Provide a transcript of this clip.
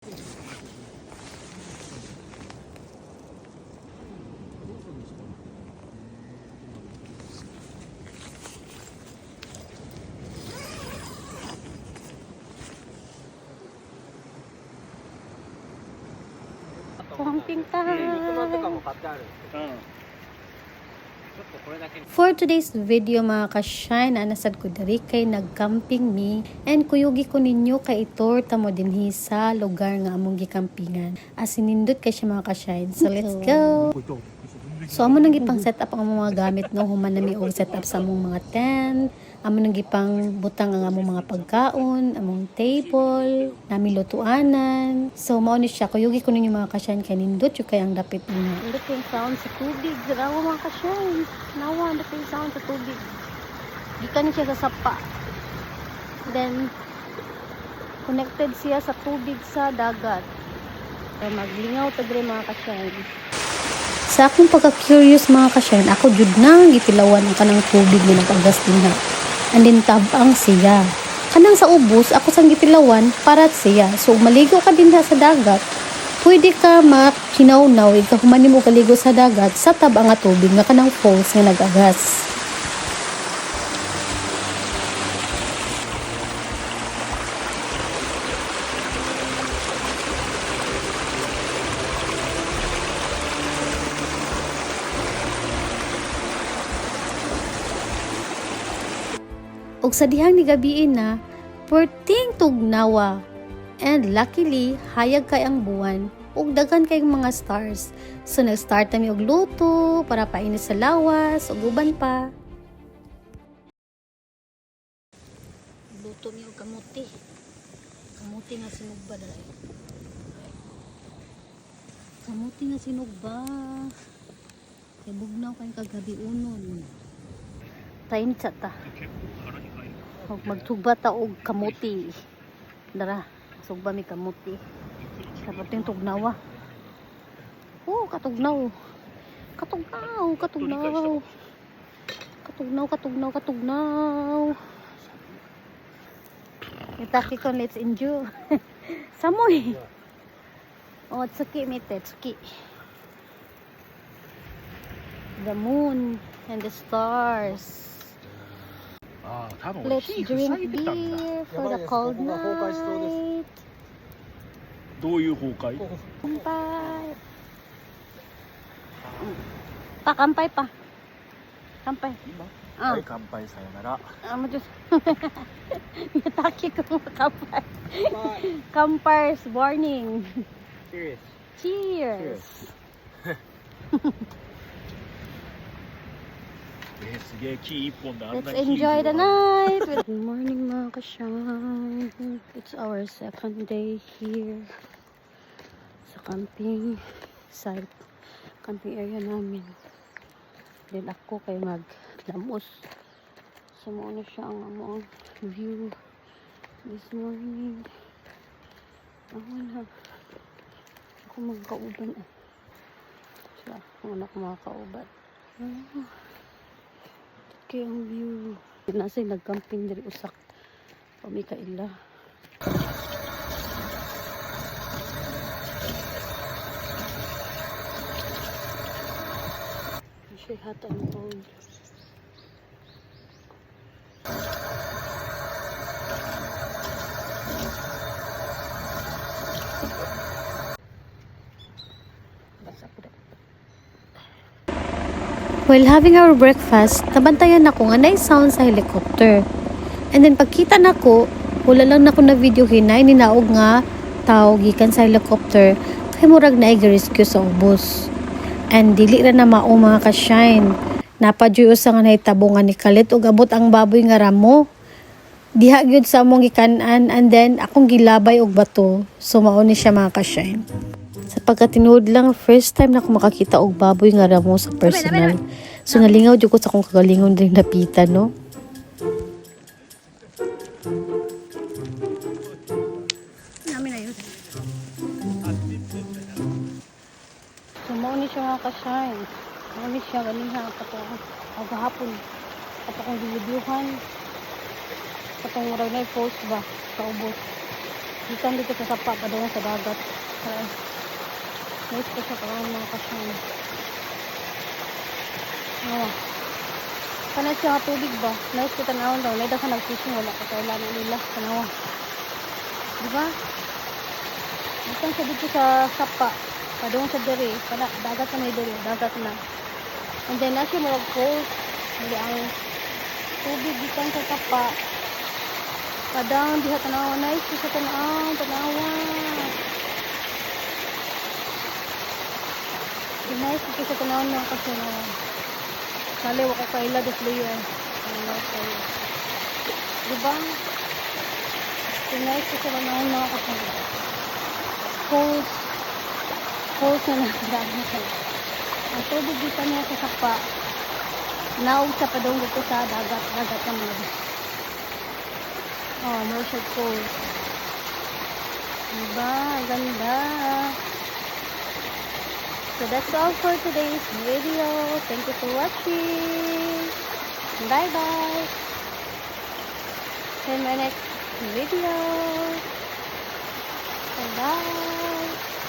Camping time! For today's video mga ka-shine, anasad ko dari kay nag-camping mi and kuyugi ko ninyo kay itor tamo dinhi sa lugar nga among gikampingan. As sinindot kay siya mga ka-shine. So let's go! So amo nang gipang set up ang mga gamit no, human nami og set up sa among mga tent. Amo nang gipang butang ang among mga pagkaon, among table, nami lutuanan. So mao ni siya kuyugi ko ninyo mga ka-shine kay nindot yung kay ang dapit niya. Nindot yung sound sa tubig, grawa mga ka-shine. Nawa nindot yung sound sa tubig. Gikan siya sa sapa. Then connected siya sa tubig sa dagat. Kaya maglingaw ta dire mga ka-shine. Sa akong pagka-curious mga ka-shine, ako jud na gitilawan ang kanang tubig nga nag-agas dinha. And then tabang siya. Kanang sa ubos, ako sang gitilawan para siya. So maligo ka dinha sa dagat, pwede ka makinaw-naw, ikaw humanim mo kaligo sa dagat sa tabang nga tubig nga kanang falls nga nag-agas. Og sa dihang ni gabiin na, perting tugnawa. And luckily, hayag kay ang buwan ug daghan kay mga stars. So nag-start kami og luto para painit sa lawas ug uban pa. Luto mi og kamuti. Kamuti nga sinugba dai. Kamuti nga sinugba. Kay bugnaw kay kagabi unon. Tayin sa ta. Huwag magsugba ta og kamuti. Dara, sugba mi kamuti. Dapat yung tugnawa. Oh, katugnaw. Katugnaw, katugnaw. Katugnaw, katugnaw, katugnaw. Itaki ko, let's enjoy. Samoy. Oh, tsuki, mite, tsuki. The moon and the stars. Let's drink beer for the cold night. どういう崩壊? Kampay. Pa, kampay pa. Kampay. Ah. はい、乾杯さよなら。 Mo Diyos. Yataki ko mga kampay. Kampay's warning. Cheers. Cheers. すげえ木一本であん Let's なに木 enjoy the night. Good morning mga ka-shine. It's our second day here sa camping site. Camping area namin. Then ako kay maglamos. So muna siya ang among view this morning. Wala. Ako magkauban. So wala ko makakauban. Okay ang view. Nasa'y nagcamping dari usak. Pamikaila. Siya hot and cold. While having our breakfast, nabantayan ako nga na-sound sa helicopter. And then pagkita nako, wala lang nako na video hinay ninaog nga tao gikan sa helicopter kay murag na-rescue sa ubos. And dili ra na mao mga ka-shine. Napadyo sa nga nahitabungan ni Kalit ug abot ang baboy nga ramo. Diha gyud sa among gikanan and then akong gilabay og bato. So mao ni siya mga ka-shine. Sa pagkatinuod lang, first time na ako makakita og baboy nga ramo sa personal. So nalingaw jud ko sa akong kagalingon din napita, no? Namin na yun. So mao ni siya mga ka-shine. Mao ni siya ganiha katong hapon. Katong videohan. Katong murag na post ba sa ubos. Ikan dito sa sapa pa doon sa dagat. Nice pa siya parang mga kasyan. Oh. Kanay siya nga tubig ba? Nice ko tanawon daw. Leda ka nag-fishing. Wala ka kaya lalo nila. Tanawa. Diba? Ikan siya dito sa sapa. Pa doon sa dere. Dagat na may dere. Dagat na. And then na siya marag cold. Hindi ang tubig ikan sa sapa. Padang diha tanawa. Nice ko siya tanawa. Tanawa. Nice ko siya tanawa na kasi na. Kaliwa ko kaila dos liyo eh. Diba? Nice ko siya tanawa na kasi cold na nagdagat. Ang tubig dito niya sa sapa. Naog sa padong dito sa dagat naman. Oh, Merced Cove. Diba? Ganda. So that's all for today's video. Thank you for watching. Bye-bye. See you in my next video. Bye-bye.